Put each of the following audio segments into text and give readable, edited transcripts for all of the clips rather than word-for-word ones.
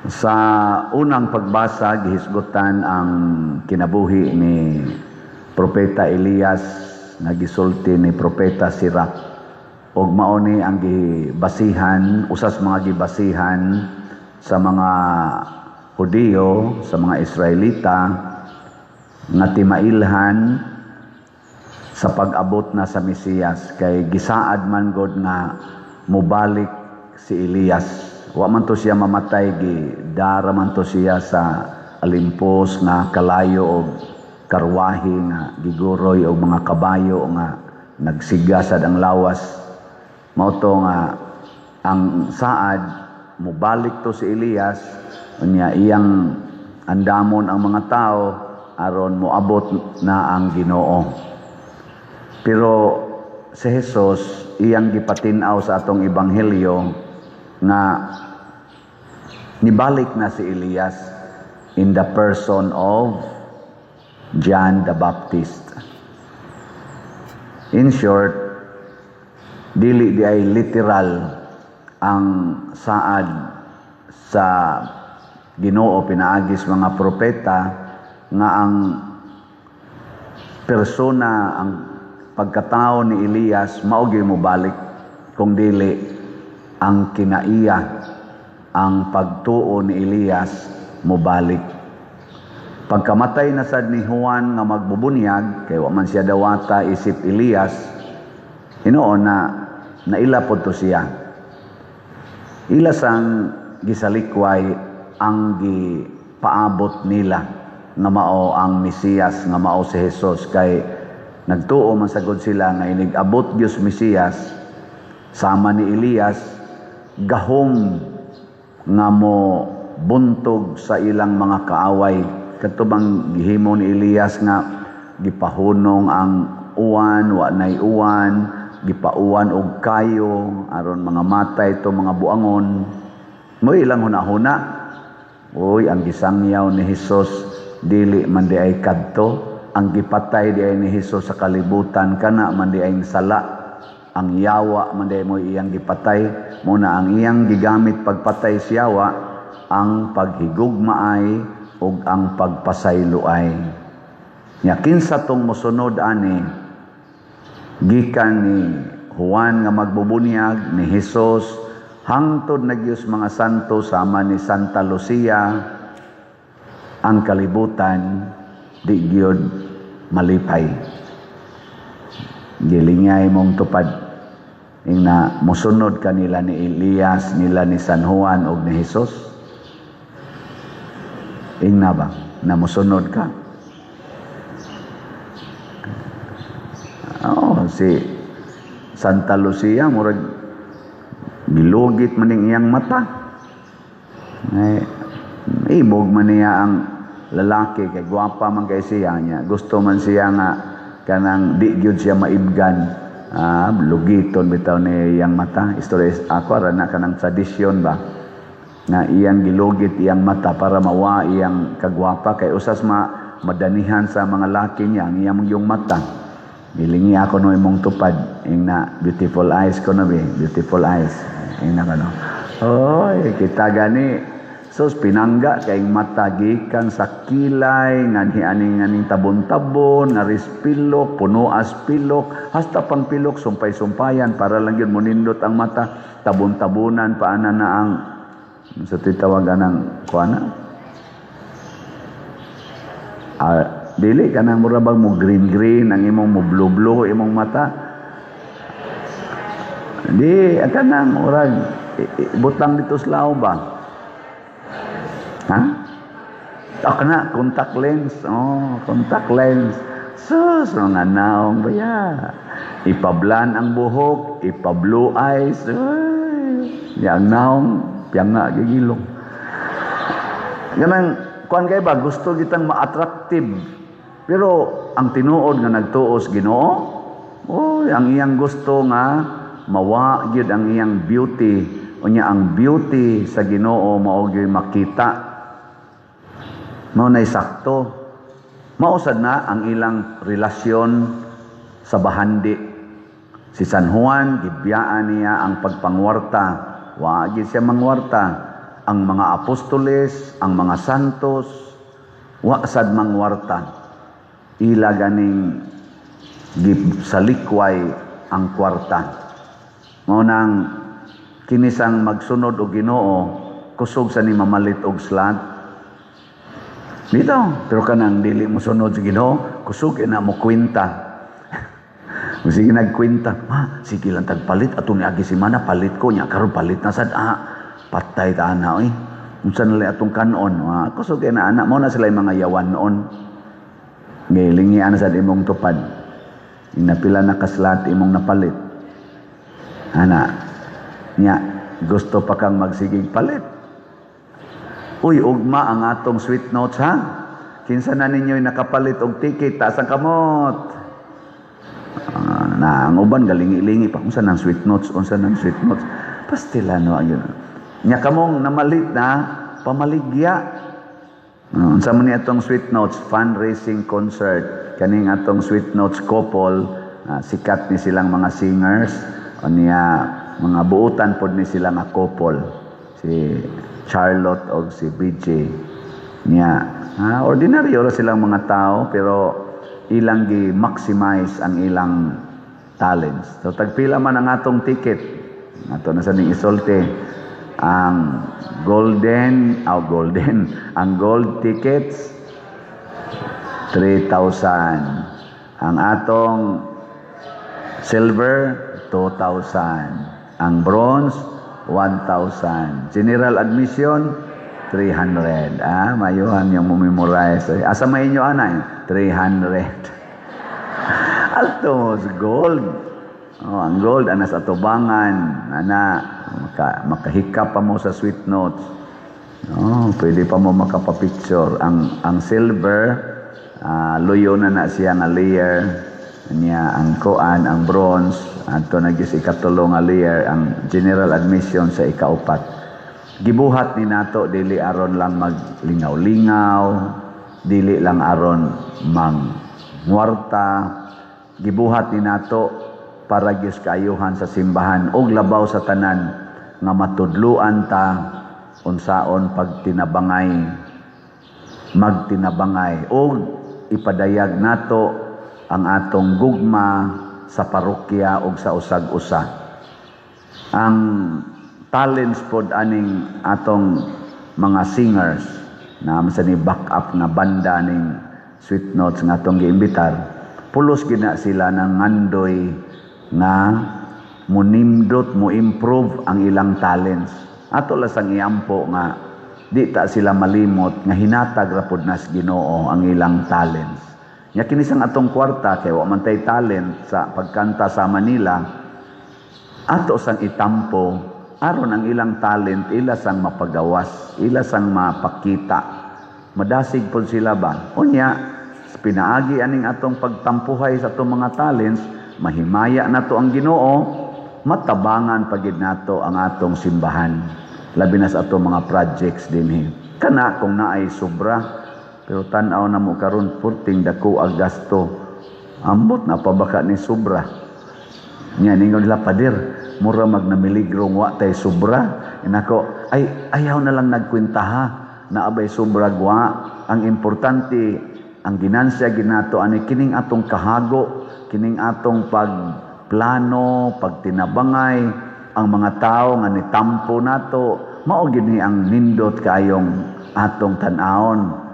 Sa unang pagbasa, gihisgutan ang kinabuhi ni Propeta Elias nga gisulti ni Propeta Sirach. Og mao ni ang gibasihan, usas mga gibasihan sa mga Hudiyo, sa mga Israelita nga timailhan sa pag-abot na sa Mesiyas, kay gisaad man gud nga mubalik si Elias. Wa man to siya mamatay, gidara man to siya sa alimpos nga kalayo og karwahe nga giguroy og mga kabayo nga nagsigasad ang lawas. Mao to nga ang saad mubalik to si Elias, unya iyang andamon ang mga tao aron moabot na ang Ginoo. Pero si Jesus iyang gipatin-aw sa atong ebanghelyo nga nibalik na si Elias in the person of John the Baptist. In short, dili di ay literal ang saad sa Ginoo pinaagis mga propeta nga ang persona, ang pagkatao ni Elias mao gyud mobalik, kung dili ang kinaiya, ang pagtuo ni Elias mobalik. Pagkamatay na sad ni Juan nga magbubunyag, kay wa man siya dawata isip Elias, hinuon na naila po to siya. Ila sang gisalikway ang gipaabot nila nga mao ang Mesiyas, nga mao si Jesus, kay nagtuo man sagod sila nga inigabot Dios Mesiyas sama ni Elias, gahom nga mo buntog sa ilang mga kaaway. Katubang gihimo ni Elias nga gipahunong ang uwan, wa nay uwan, gipauwan og kayo aron mga matay to mga buangon. Mo ilang hunahuna, oy ang gisangyaw ni Hesus dili man di ay kadto, ang gipatay di ay ni Hesus sa kalibutan kana man di ay sala, ang yawa man di mo iyang gipatay. Muna ang iyang gigamit pagpatay si yawa ang paghigugmaay ug ang pagpasayloay. Nya kinsa tong mosunod ani gikan ni Juan nga magbubunyag, ni Hesus hangtod na Dios mga santo sama ni Santa Lucia, ang kalibutan di gyud malipay. Gilingay mong tupad na musunod kanila ni Elias, nila ni San Juan o ni Hesus. Ingna ba na musunod ka? Si Santa Lucia murag bilugit man ning iyang mata. Ibog man niya ang lalaki, kay gwapa man kay siya niya. Gusto man siya nga kanang di gyud siya maibgan. Lugiton bitaw ni iyang mata. Istorya ako ra na kanang tradisyon ba nga iyang gilugit iyang mata para mawa iyang kagwapa, kay usas madanihan sa mga laki niya ang iyang yung mata. Bilingi ako no imong tupad na beautiful eyes ko na be, beautiful eyes na kano. Oy, kita gani sus pinangga kay mata gikan sa kilay nga aning tabon-tabon nga rispilok, puno as pilok, hasta pang pilok sumpay-sumpayan para lang yun munindot ang mata, tabon-tabunan paana na ang sa titawagan ng kuana. Dili ka nang murabag mo green-green ang imong mo blue-blue imong mata. Di akan nang murag butang dito sa lao ba? Ha? Ako na, contact lens. Contact lens. Sus, mga naong ba ya? Ipablan ang buhok, ipa-blue eyes. Yang naong, piyang nga, gigilong. Ganang, kuhan kayo ba, gusto kitang ma-attractive. Pero, ang tinuod nga nagtuos Ginoo, ang iyang gusto nga, mawa gyud ang iyang beauty. Unya ang beauty sa Ginoo mao gyud makita. Mao nay sakto. Mausad na ang ilang relasyon sa bahandi. Si San Juan gibiyaan niya ang pagpangwarta. Wa gyud siya mangwarta. ang mga apostoles, ang mga santos, wa sad mangwarta. Ila ganing salikway ang kwarta. Mao nang kinisang magsunod og Ginoo, kusog sa ni mamalit og slot. Dito, pero kanang dili mo sunod sa Ginoo, kusog na mo kwenta. Sige nagkwenta, sige lang tagpalit ato ni agi semana palit ko nya karon palit na sad patay ta ana oy. Unsa na lang atong kanon? Kusog na anak mo na sila yung mga yawan noon. Gilingi ana sad imong tupad. Inapila na kaslat imong napalit. Ana nya gusto pa kang magsigig palit. Uy, ugma ang atong sweet notes ha. Kinsa na ninyo'y nakapalit og ticket ta sa kamot. Na ang uban galingi-lingi pa unsa nang sweet notes, unsa nang sweet notes. Pastilano ayun. Nya kamong namalit na pamaligya. Unsa man ni atong sweet notes fundraising concert kaning atong sweet notes couple, sikat ni silang mga singers o niya mga buutan pod ni sila nga couple, si Charlotte o si BJ niya. Ordinaryo ra silang mga tao pero ilang gi-maximize ang ilang talents. So tagpila man ang atong ticket. Ato na sa ning isulti ang ang gold tickets 3,000. Ang atong silver 2,000. Ang bronze 1,000. General admission 300. Mayuhan yung memorize. Asa may inyo anay? 300. Altos gold. Ang gold ana sa tubangan, ana makahikap pa mo sa sweet notes. Pwede pa mo makapapicture. Ang silver luyo na siya nga layer niya. Ang kuan, ang bronze adto na gis ikatulo nga layer, ang general admission sa ikaupat. Gibuhat ni nato dili aron lang maglingaw-lingaw, dili lang aron mangwarta. Gibuhat ni nato para gyud kaayuhan sa simbahan og labaw sa tanan nga matudluan ta unsaon magtinabangay og ipadayag nato ang atong gugma sa parokya og sa usag-usa. Ang talents pod aning atong mga singers na sa ni backup na banda ning sweet notes nga atong giimbitar, pulos gina sila ng ngandoy nga munimdot mo improve ang ilang talents. Ato lasang iampo nga di ta sila malimot nga hinatag ra pud nas Ginoo ang ilang talents. Nya kini sang atong kwarta kay wa man tay talent sa pagkanta sa Manila, ato sang itampo aron ang ilang talent ila sang mapagawas, ila sang mapakita. Madasig pud sila ba? Unya pinaagi aning atong pagtampuhay sa atong mga talents, mahimaya nato ang Ginoo, matabangan pagid nato ang atong simbahan. Labi na sa atong mga projects dinhi. Kana kung naay sobra, pero tan-aw na mo karon purting dako ang gasto. Ambot na pa baka ni sobra. Nya ningon nila pader, mura magnamiligrong wa tay sobra. Inako, ayaw na lang nagkwenta ha. Naabay sobra gwa. Ang importante ang ginansya ginato ani kining atong kahago, kining atong pagplano, pagtinabangay, ang mga tao nga nitampo nato, mao gini ang nindot kayong atong tan-aon.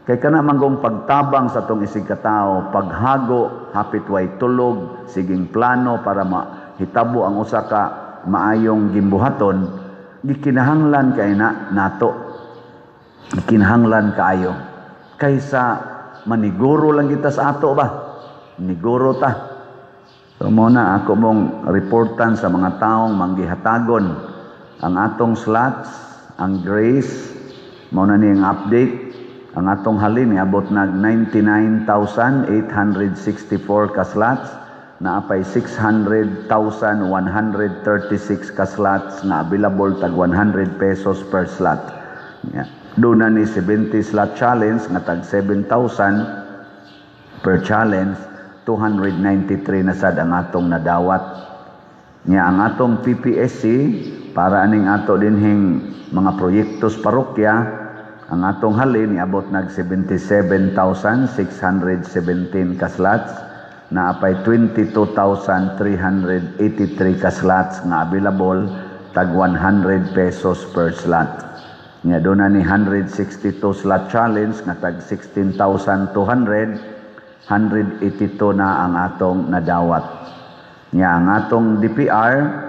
Kay kana manggong pagtabang sa atong isig katao, paghago hapit way tulog, siging plano para mahitabo ang usa ka maayong gimbuhaton, gikinahanglan kay nato. Gikinahanglan kaayo kaysa maniguro lang kita sa ato ba? Niguro ta. So muna ako mong reportan sa mga taong manggihatagon ang atong slots, ang grace, muna niyang update. Ang atong halin abot nag 99,864 ka slots, naapay 600,136 ka slots na available tag 100 pesos per slot. Doon na ni 70 slot challenge nga tag 7,000 per challenge, 293 na sad ang atong nadawat. Nya ang atong PPSC para aning ato dinhing mga proyektos parokya, ang atong halin iabot nag 77,617 ka slots, na apay 22,383 ka slots nga available, tag 100 pesos per slot. Nya doon na ni 162 slot challenge nga tag 16,200, 182 na ang atong nadawat. Nya ang atong DPR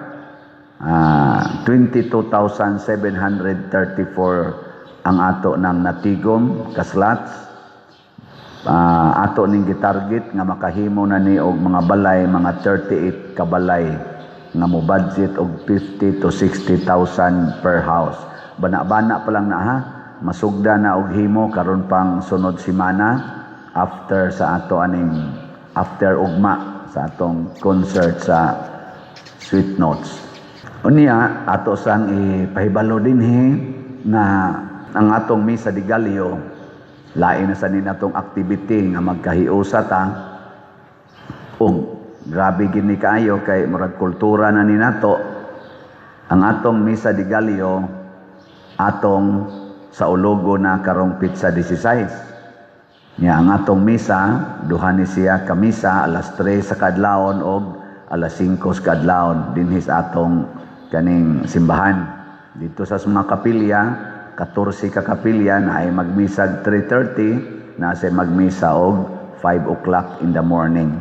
22,734 ang ato nang natigom ka slots. Ato ning gitarget nga makahimo na ni og mga balay, mga 38 ka balay nga mo budget og 50 to 60,000 per house. Bana-bana pa lang na ha, masugda na og himo karon pang sunod semana after sa ato aning after ugma sa atong concert sa Sweet Notes. Unya ato sang ipahibalo dinhi nga ang atong misa di Galio lain na sa ninatong activity nga magkahiusa ta og grabe gini kaayo kay murag kultura na ninato. Ang atong misa di Galio atong sa ulogo na karong Pitsa 16. Nya ang atong misa duha ni siya ka misa alas 3 sa kadlawon og alas 5 sa kadlawon dinhi sa atong kaning simbahan. Dito sa mga kapilya 14 ka kapilya na ay magmisag 3:30 na sa magmisa og 5 o'clock in the morning.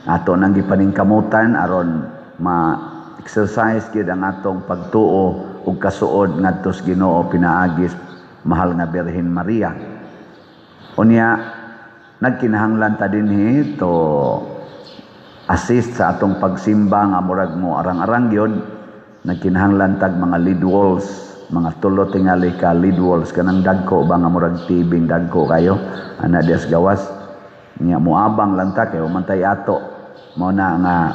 Ato nang gipaningkamutan aron ma-exercise gid ang atong pagtuo ug kasuod ngadto sa Ginoo pinaagis mahal nga Birhen Maria. Unya nagkinahanglan ta dinhi to assist sa atong pagsimba nga murag mo arang-arang gyud. Nagkinahanglan tag mga lead walls, mga tulo tingali ka lead walls kanang dagko ba nga murag tibing dagko kayo ana dias gawas. Nya moabang lang ta kay umantay ato mao na nga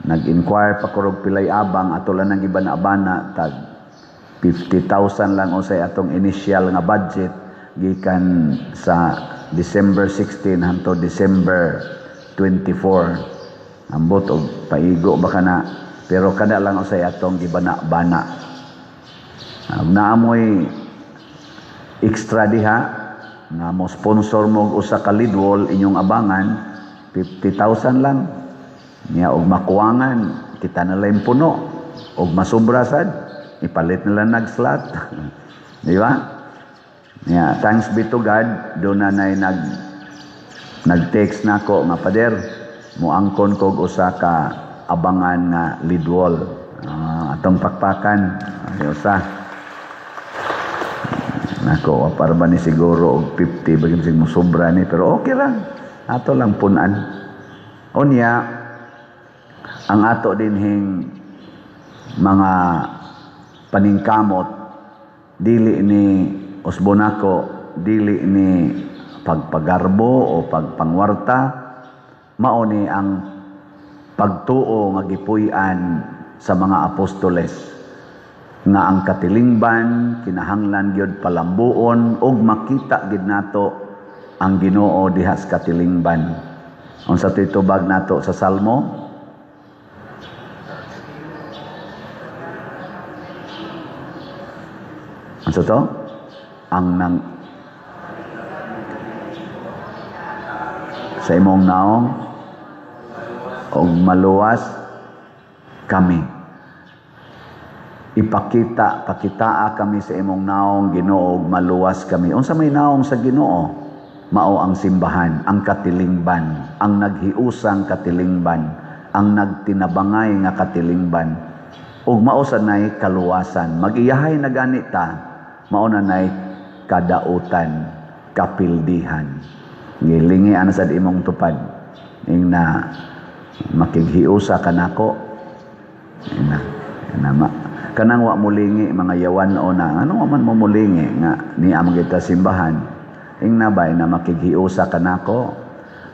nag-inquire pa kurog pilay abang ato lang nang ibana-bana tag 50,000 lang usay atong initial nga budget gikan sa December 16 hangtod December 24. Ambot og paigo ba kana pero kada lang usay atong gibana-bana. Naamoy extra diha nga mo sponsor mo usa ka lead wall inyong abangan 50,000 lang. Nya og makuwangan kita na lang puno og masubra sad ipalit na lang nag-slot. Di ba? Nya thanks be to God do na nay nag-text nako nga pader moangkon kog usa ka abangan nga lead wall. Atong pakpakan usa nako para ba ni siguro og 50 bagin sig mo sobra ni pero okay lang ato lang punan. Unya ang ato dinhing mga paningkamot dili ni usbonako dili ni pagpagarbo o pagpangwarta mao ni ang pagtuo nga gipuy-an sa mga apostoles nga ang katilingban kinahanglan gyud palambuon ug makita gid nato ang Ginoo diha sa katilingban. Unsa titubag nato sa Salmo? Unsa to? Ang nang sa imong naong og maluwas kami. Pakitaa kami sa imong naong Ginoo ug maluwas kami. Unsa may naong sa Ginoo? Mao ang simbahan, ang katilingban, ang naghiusang katilingban, ang nagtinabangay nga katilingban. Ug mao sa nay kaluwasan. Mag-iyahay na ganita, mao na nay kadautan, kapildihan. Ngilingi ana sad imong tupad ing na makighiusa kanako. Kanang wa mulingi mga yawan o na ano man mo mulingi nga ni among kita simbahan. Ing nabay na makighiusa kanako.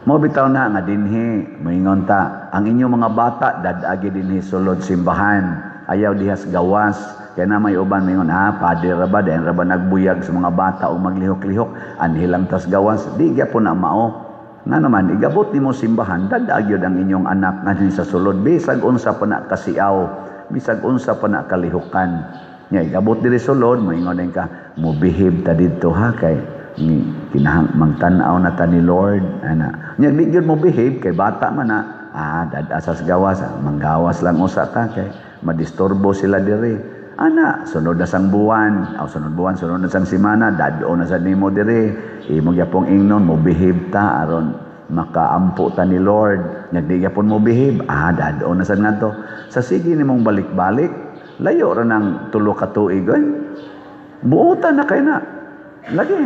Mo bitaw na nga dinhi moingon ta ang inyong mga bata dadagi dinhi sulod simbahan. Ayaw dihas gawas. Kaya na may uban moingon pader ra ba dayon ra ba nagbuyag sa mga bata o maglihok-lihok anhilang tas gawas. Di gyapon na mao. Nga naman igabot nimo simbahan dadag gyud ang inyong anak nga sa sulod bisag unsa pa na kasiaw bisag unsa pa na kalihukan. Nya igabot diri sulod moingon ka, mo behave ta didto ha kay ni kinahang mangtan-aw na ta ni Lord ana. Nya di gyud mo behave kay bata man na asas gawas, manggawas lang usa ka kay madisturbo sila diri. Ana, sunod na sang buwan, sunod na sang semana, dado na sa nimo diri. Imo gyapong ingnon mo behave ta aron makaampo ta ni Lord. Nya di gyapon mo behave, dado na sad ngadto. Sa sige nimong balik-balik, layo ra nang 3 ka tuig oy. Buotan na kay na. Lagi.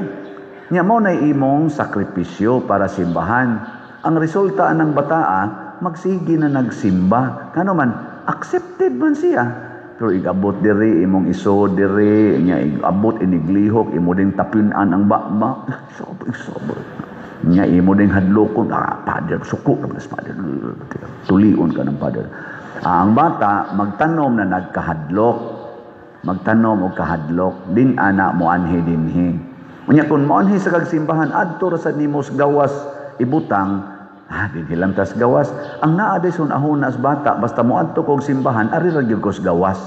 Nya mo na imong sakripisyo para simbahan. Ang resulta ng bataa, magsigi na nagsimba. Kano man, accepted man siya. Pero igabot diri, imong iso diri, nya igabot iniglihok, imo ding tapinan ang bakbak. Sobo. Nya imo ding hadlokon, pader, suko na mas pader. Tulion ka ng pader. Ang bata, magtanom na nagkahadlok. Magtanom o kahadlok. Din ana mo anhi dinhi. Unya kung mo anhi sa kagsimbahan, adto ra sa nimo gawas ibutang, dinhi lang tas gawas. Ang naa day sunahunas bata, basta mo adto kog simbahan, ari ra gyud kos gawas.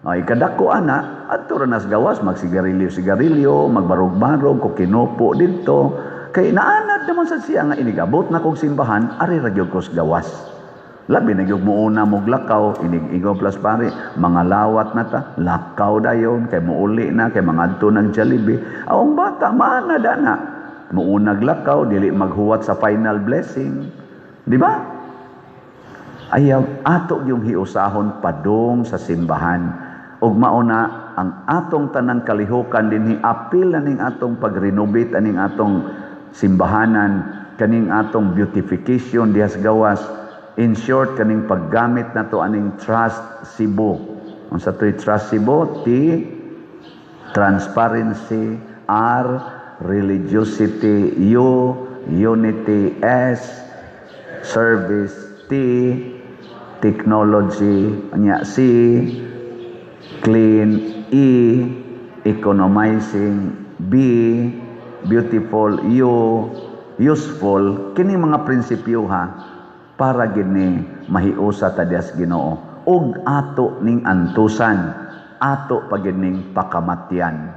Ay kadako ana, adto ra nas gawas, magsigarilyo, magbarog-barog, ko kinopo didto. Kay naanad naman sa siya nga inigabot na kog simbahan, ari ra gyud kos gawas. Labi na gyud muuna mog lakaw, inig-igaw plus pare, mga lawat na ta, lakaw dayon, kay muuli na, kay mga adto ng Jollibee. Ang bata, maana da na. Muunag lakaw, dili maghuwat sa final blessing. Di ba? Ayaw, ato yung hiusahon padung sa simbahan. Ug mauna, ang atong tanang kalihukan din apil na ning atong pag-renovate aning atong simbahanan, kaning atong beautification dihas gawas. In short, kaning paggamit na to aning Trust Cebu. Ang sa to'y Trust Cebu, T, transparency, R, religiosity, U, unity, S, service, T, technology, C, clean, E, economizing, B, beautiful, U, useful. Kini mga prinsipyo ha, para gini mahiusa ta dias Ginoo ug ato ning antusan, ato pagining pakamatyan.